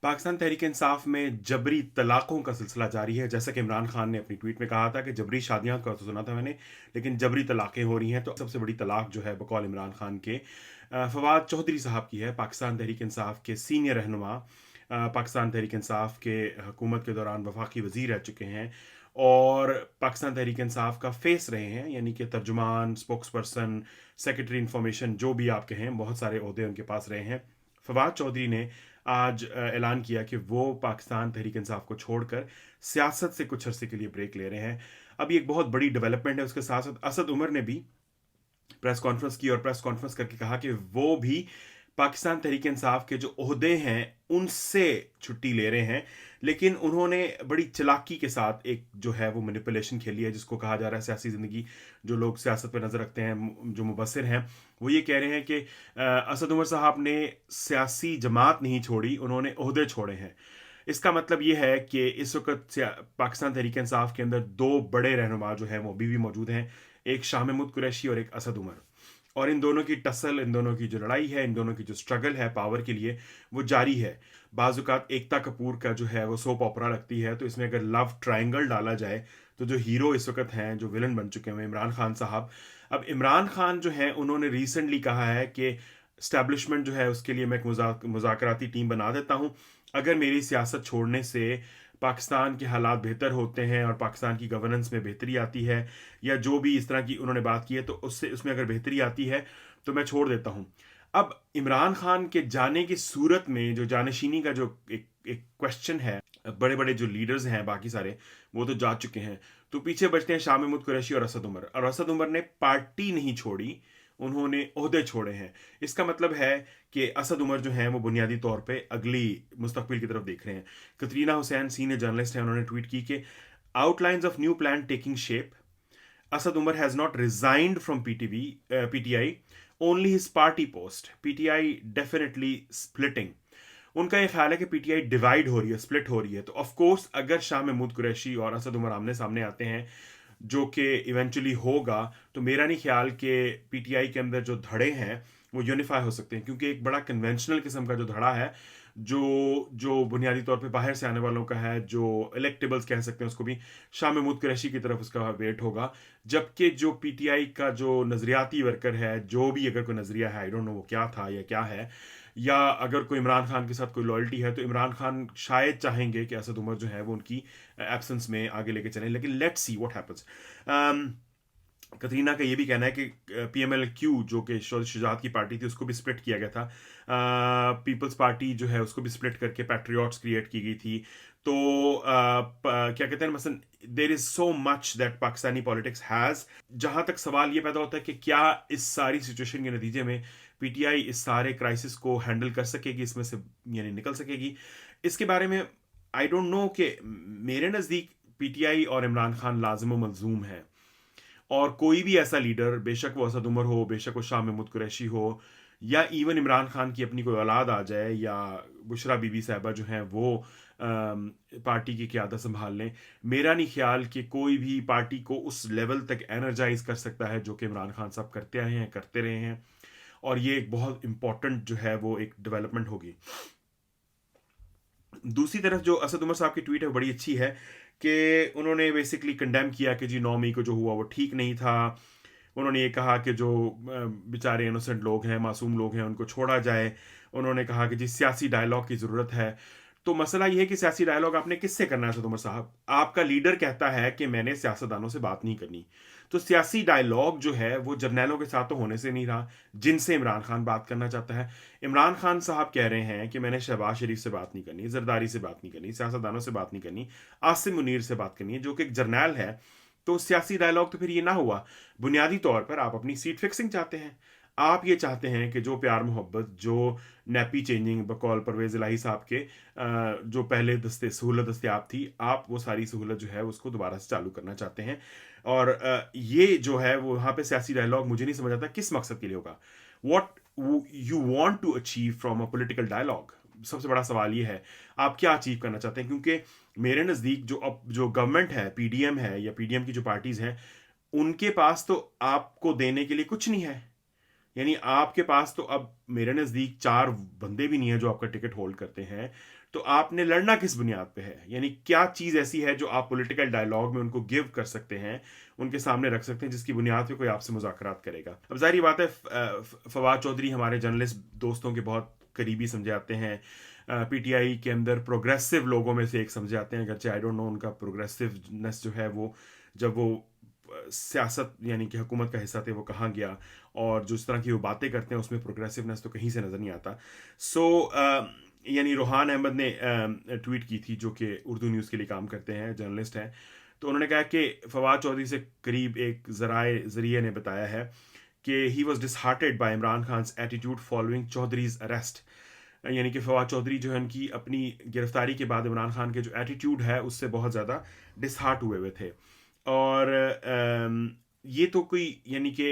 पाकिस्तान तहरीक-ए-इंसाफ में जबरी तलाकों का सिलसिला जारी है। जैसा कि इमरान खान ने अपनी ट्वीट में कहा था कि जबरी शादियाँ का तो सुना था मैंने, लेकिन जबरी तलाकें हो रही हैं। तो सबसे बड़ी तलाक जो है बकौल इमरान खान के फवाद चौधरी साहब की है। पाकिस्तान तहरीक-ए-इंसाफ के सीनियर रहनुमा, पाकिस्तान तहरीक-ए-इंसाफ के हुकूमत के दौरान वफाकी वज़ीर रह चुके हैं और पाकिस्तान तहरीक-ए-इंसाफ का फेस रहे हैं, यानी कि तर्जुमान, स्पोक्स पर्सन, सेक्रेटरी इन्फॉर्मेशन, जो भी आप कहें, बहुत सारे ओहदे उनके पास रहे हैं। फवाद चौधरी ने आज ऐलान किया कि वो पाकिस्तान तहरीक इंसाफ को छोड़कर सियासत से कुछ अरसे के लिए ब्रेक ले रहे हैं। अब ये एक बहुत बड़ी डेवलपमेंट है। उसके साथ साथ असद उमर ने भी प्रेस कॉन्फ्रेंस की और प्रेस कॉन्फ्रेंस करके कहा कि वो भी पाकिस्तान तहरीक इंसाफ के जो ओहदे हैं उनसे छुट्टी ले रहे हैं। लेकिन उन्होंने बड़ी चालाकी के साथ एक जो है वो मैनिपुलेशन खेली है, जिसको कहा जा रहा है सियासी ज़िंदगी। जो लोग सियासत पर नज़र रखते हैं, जो मुबसर हैं, वो ये कह रहे हैं कि असद उमर साहब ने सियासी जमात नहीं छोड़ी, उन्होंने ओहदे छोड़े हैं। इसका मतलब ये है कि इस वक्त पाकिस्तान तहरीक इंसाफ के अंदर दो बड़े रहनुमा जो हैं वो अभी भी मौजूद हैं, एक शाह महमूद कुरैशी और एक असद उमर। और इन दोनों की टसल, इन दोनों की जो लड़ाई है, इन दोनों की जो स्ट्रगल है पावर के लिए, वो जारी है। बाज़ एकता कपूर का जो है वो सोप ओपरा लगती है, तो इसमें अगर लव ट्रायंगल डाला जाए तो जो हीरो इस वक्त हैं, जो विलन बन चुके हैं, इमरान खान साहब। अब इमरान खान जो हैं उन्होंने रिसेंटली कहा है कि स्टैब्लिशमेंट जो है उसके लिए मैं एक मुज़ाकराती टीम बना देता हूँ। अगर मेरी सियासत छोड़ने से पाकिस्तान के हालात बेहतर होते हैं और पाकिस्तान की गवर्नेंस में बेहतरी आती है, या जो भी इस तरह की उन्होंने बात की है, तो उससे उसमें अगर बेहतरी आती है तो मैं छोड़ देता हूँ। अब इमरान खान के जाने की सूरत में जो जानशीनी का जो एक एक क्वेश्चन है, बड़े बड़े जो लीडर्स हैं बाकी सारे, वो तो जा चुके हैं। तो पीछे बचते हैं शाह महमूद कुरैशी और असद उमर। और असद उमर ने पार्टी नहीं छोड़ी, उन्होंने ओहदे छोड़े हैं। इसका मतलब है कि असद उमर जो हैं वो बुनियादी तौर पे अगली मुस्तकबिल की तरफ देख रहे हैं। कतरीना हुसैन सीनियर जर्नलिस्ट हैं, उन्होंने ट्वीट की कि outlines of new plan taking shape, Asad Umar has not resigned from PTI, only his party post. PTI definitely splitting. उनका ये ख्याल है कि पीटीआई डिवाइड हो रही है, स्प्लिट हो रही है। तो ऑफ कोर्स अगर शाह महमूद कुरैशी और असद उमर आमने सामने आते हैं, जो कि इवेंचुअली होगा, तो मेरा नहीं ख्याल कि पीटीआई के अंदर जो धड़े हैं वो यूनिफाई हो सकते हैं, क्योंकि एक बड़ा कन्वेंशनल किस्म का जो धड़ा है, जो जो बुनियादी तौर पे बाहर से आने वालों का है, जो इलेक्टेबल्स कह सकते हैं उसको भी, शाह महमूद कुरैशी की तरफ उसका वेट होगा। जबकि जो पीटीआई का जो नजरियाती वर्कर है, जो भी अगर कोई नजरिया है, आई डोंट नो वो क्या था या क्या है, या अगर कोई इमरान खान के साथ कोई लॉयल्टी है, तो इमरान खान शायद चाहेंगे कि असद उमर जो है वो उनकी एब्सेंस में आगे लेके चलें। लेकिन let's see what happens. Katrina का ये भी कहना है कि पीएमएल-क्यू जो कि शुजात की पार्टी थी, उसको भी स्प्लिट किया गया था। पीपल्स पार्टी जो है उसको भी स्प्लिट करके पैट्रियट्स क्रिएट की गई थी। तो क्या कहते हैं, मसलन there is so much that Pakistani politics has. जहां तक सवाल ये पैदा होता है कि क्या इस सारी सिचुएशन के नतीजे में पीटीआई इस सारे क्राइसिस को हैंडल कर सकेगी, इसमें से यानी निकल सकेगी, इसके बारे में आई डोंट नो। कि मेरे नज़दीक पीटीआई और इमरान खान लाजिम व मलजूम है। और कोई भी ऐसा लीडर, बेशक वो असद उमर हो, बेशक वो शाह महमूद कुरैशी हो, या इवन इमरान खान की अपनी कोई औलाद आ जाए, या बुशरा बीबी साहबा जो हैं वो पार्टी की क़यादत संभाल लें, मेरा नहीं ख्याल कि कोई भी पार्टी को उस लेवल तक एनर्जाइज कर सकता है जो कि इमरान खान साहब करते आए हैं, करते रहे हैं। और ये एक बहुत इंपॉर्टेंट जो है वो एक डेवलपमेंट होगी। दूसरी तरफ जो असद उमर साहब की ट्वीट है बड़ी अच्छी है, कि उन्होंने बेसिकली कंडेम किया कि जी 9 मई को जो हुआ वो ठीक नहीं था। उन्होंने ये कहा कि जो बेचारे इनोसेंट लोग हैं, मासूम लोग हैं, उनको छोड़ा जाए। उन्होंने कहा कि जी सियासी डायलॉग की ज़रूरत है। तो मसला ये है कि सियासी डायलॉग आपने किससे करना है? असद उमर साहब, आपका लीडर कहता है कि मैंने सियासतदानों से बात नहीं करनी। तो सियासी डायलॉग जो है वो जर्नैलों के साथ तो होने से नहीं रहा, जिनसे इमरान खान बात करना चाहता है। इमरान खान साहब कह रहे हैं कि मैंने शहबाज शरीफ से बात नहीं करनी, जरदारी से बात नहीं करनी, सियासतदानों से बात नहीं करनी, आसिम मुनीर से बात करनी है, जो कि एक जर्नैल है। तो सियासी डायलॉग तो फिर ये ना हुआ। बुनियादी तौर पर आप अपनी सीट फिक्सिंग चाहते हैं। आप ये चाहते हैं कि जो प्यार मोहब्बत, जो नैपी चेंजिंग बकौल परवेज इलाही साहब के जो पहले दस्ते सहूलत दस्तियाब थी, आप वो सारी सहूलत जो है उसको दोबारा से चालू करना चाहते हैं। और ये जो है वो वहाँ पे सियासी डायलॉग मुझे नहीं समझ आता किस मकसद के लिए होगा। What you want to achieve from a political dialogue, सबसे बड़ा सवाल ये है, आप क्या अचीव करना चाहते हैं? क्योंकि मेरे नज़दीक जो अब जो गवर्नमेंट है, पीडीएम है, या पीडीएम की जो पार्टीज़ हैं, उनके पास तो आपको देने के लिए कुछ नहीं है। यानी आपके पास तो अब मेरे नज़दीक 4 बंदे भी नहीं है जो आपका टिकट होल्ड करते हैं। तो आपने लड़ना किस बुनियाद पे है? यानी क्या चीज़ ऐसी है जो आप पॉलिटिकल डायलॉग में उनको गिव कर सकते हैं, उनके सामने रख सकते हैं, जिसकी बुनियाद पे कोई आपसे मुज़ाकरात करेगा? अब ज़ाहिर बात है, फवाद चौधरी हमारे जर्नलिस्ट दोस्तों के बहुत करीबी समझे जाते हैं। पीटीआई के अंदर प्रोग्रेसिव लोगों में से एक समझे जाते हैं, अगरचे आई डोंट नो उनका प्रोग्रेसिवनेस जो है वो, जब वो सियासत यानी कि हुकूमत का हिस्सा थे, वो कहाँ गया, और जिस तरह की वो बातें करते हैं उसमें प्रोग्रेसिवनेस तो कहीं से नज़र नहीं आता। सो यानी रोहान अहमद ने ट्वीट की थी, जो कि उर्दू न्यूज़ के लिए काम करते हैं, जर्नलिस्ट हैं। तो उन्होंने कहा कि फवाद चौधरी से करीब एक जरिए ने बताया है कि he was disheartened by Imran Khan attitude following Chaudhry's arrest. यानी कि फवाद चौधरी जो है उनकी अपनी गिरफ्तारी के बाद इमरान खान के जो एटीट्यूड है उससे बहुत ज़्यादा डिसहार्ट हुए थे। और ये तो कोई यानी कि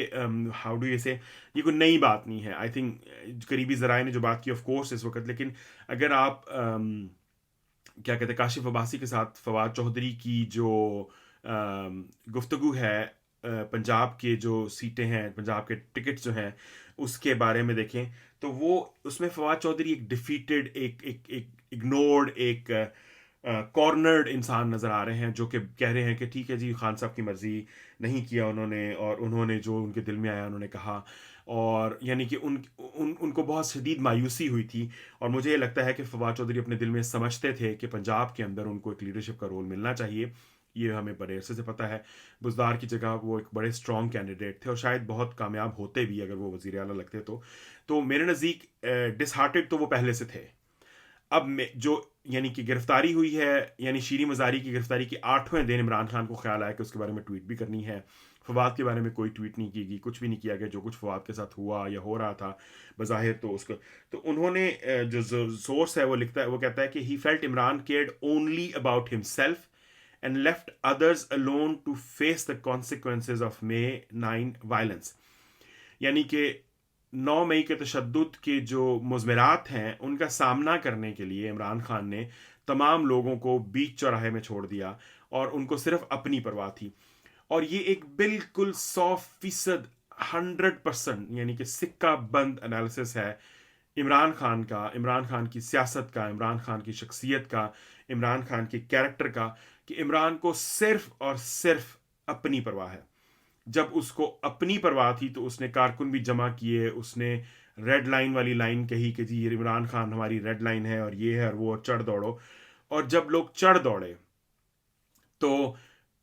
हाउ डू ये से, ये कोई नई बात नहीं है। आई थिंक करीबी ज़राए ने जो बात की ऑफ कोर्स इस वक्त, लेकिन अगर आप क्या कहते हैं, काशिफ अब्बासी के साथ फवाद चौधरी की जो गुफ्तगू है, पंजाब के जो सीटें हैं, पंजाब के टिकट्स जो हैं उसके बारे में देखें, तो वो उसमें फवाद चौधरी एक डिफीटेड, एक एक एक इग्नोर्ड, एक कॉर्नर्ड इंसान नज़र आ रहे हैं, जो कि कह रहे हैं कि ठीक है जी, खान साहब की मर्ज़ी, नहीं किया उन्होंने, और उन्होंने जो उनके दिल में आया उन्होंने कहा। और यानी कि उनको बहुत शदीद मायूसी हुई थी। और मुझे ये लगता है कि फवाद चौधरी अपने दिल में समझते थे कि पंजाब के अंदर उनको एक लीडरशिप का रोल मिलना चाहिए। ये हमें बड़े अरसे से पता है। बुज़दार की जगह वो एक बड़े स्ट्रॉन्ग कैंडिडेट थे, और शायद बहुत कामयाब होते भी अगर वो वज़ीर आला लगते तो मेरे नज़दीक डिसहार्टेड तो वो पहले से थे। अब जो यानी कि गिरफ्तारी हुई है, यानी शीरी मज़ारी की गिरफ्तारी के 8वें दिन इमरान खान को ख्याल आया कि उसके बारे में ट्वीट भी करनी है। फवाद के बारे में कोई ट्वीट नहीं की गई, कुछ भी नहीं किया गया। जो कुछ फवाद के साथ हुआ या हो रहा था बज़ाहिर, तो उसको तो उन्होंने जो सोर्स है वो लिखता है, वो कहता है कि he felt Imran cared only about himself and left others alone to face the consequences of May 9 violence. यानी कि 9 मई के तशद्दुद के जो मुज़मिरात हैं उनका सामना करने के लिए इमरान खान ने तमाम लोगों को बीच चौराहे में छोड़ दिया, और उनको सिर्फ अपनी परवाह थी। और ये एक बिल्कुल 100% 100% यानी कि सिक्का बंद एनालिसिस है इमरान खान का, इमरान खान की सियासत का, इमरान खान की शख्सियत का, इमरान खान के कैरेक्टर का, कि इमरान को सिर्फ और सिर्फ अपनी परवाह है। जब उसको अपनी परवाह थी तो उसने कारकुन भी जमा किए, उसने रेड लाइन वाली लाइन कही कि जी ये इमरान खान हमारी रेड लाइन है, और ये है और वो, और चढ़ दौड़ो। और जब लोग चढ़ दौड़े तो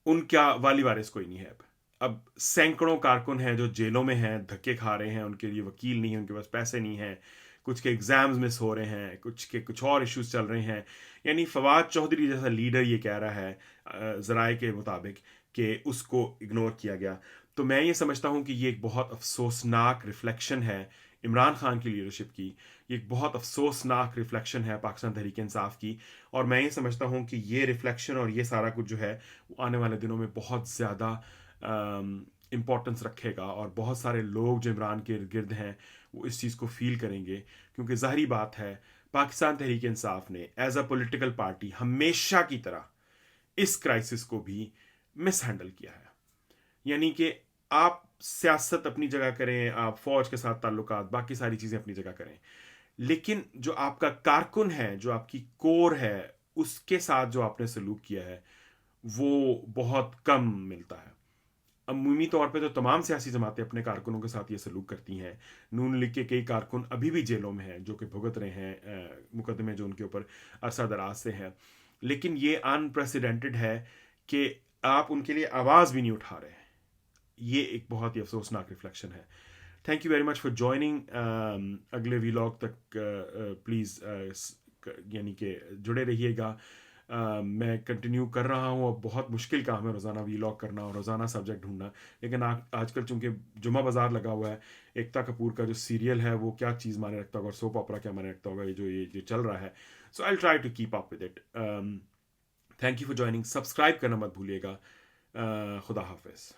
उनका वाली वारिस कोई नहीं है। अब सैकड़ों कारकुन हैं जो जेलों में हैं, धक्के खा रहे हैं, उनके लिए वकील नहीं है, उनके पास पैसे नहीं हैं, कुछ के एग्ज़ाम्स मिस हो रहे हैं, कुछ के कुछ और इश्यूज चल रहे हैं। यानी फवाद चौधरी जैसा लीडर ये कह रहा है ज़राए के मुताबिक कि उसको इग्नोर किया गया। तो मैं ये समझता हूँ कि ये एक बहुत अफसोसनाक रिफ्लेक्शन है इमरान खान की लीडरशिप की। ये एक बहुत अफसोसनाक रिफ्लेक्शन है पाकिस्तान तहरीक इंसाफ की। और मैं ये समझता हूँ कि ये रिफ्लेक्शन और ये सारा कुछ जो है वो आने वाले दिनों में बहुत ज़्यादा इम्पोर्टेंस रखेगा, और बहुत सारे लोग जो इमरान के इर्द गिर्द हैं वो इस चीज़ को फील करेंगे। क्योंकि ज़ाहिरी बात है, पाकिस्तान तहरीक इंसाफ ने एज अ पॉलिटिकल पार्टी हमेशा की तरह इस क्राइसिस को भी मिस हैंडल किया है। यानी कि आप सियासत अपनी जगह करें, आप फौज के साथ ताल्लुकात, बाकी सारी चीज़ें अपनी जगह करें, लेकिन जो आपका कारकुन है, जो आपकी कोर है, उसके साथ जो आपने सलूक किया है वो बहुत कम मिलता है। अमूमी तौर पे तो तमाम सियासी जमातें अपने कारकुनों के साथ ये सलूक करती हैं। नून लीग के कई कारकुन अभी भी जेलों में हैं, जो कि भुगत रहे हैं मुकदमे जो उनके ऊपर अरसा दराज से हैं। लेकिन ये अनप्रेसिडेंटेड है कि आप उनके लिए आवाज़ भी नहीं उठा रहे हैं। ये एक बहुत ही अफसोसनाक रिफ्लेक्शन है। Thank you very much for joining. अगले वीलॉग तक प्लीज़ यानी कि जुड़े रहिएगा। मैं कंटिन्यू कर रहा हूँ। अब बहुत मुश्किल काम है रोज़ाना वीलॉग करना और रोज़ाना सब्जेक्ट ढूंढना, लेकिन आजकल चूंकि जुमा बाज़ार लगा हुआ है, एकता कपूर का जो सीरियल है वो क्या चीज़ माने रखता होगा और सोप ऑपरा क्या माने रखता होगा, ये चल रहा है। So I try to keep up with it. Thank you for joining. Subscribe करना मत भूलिएगा। खुदा हाफिज़।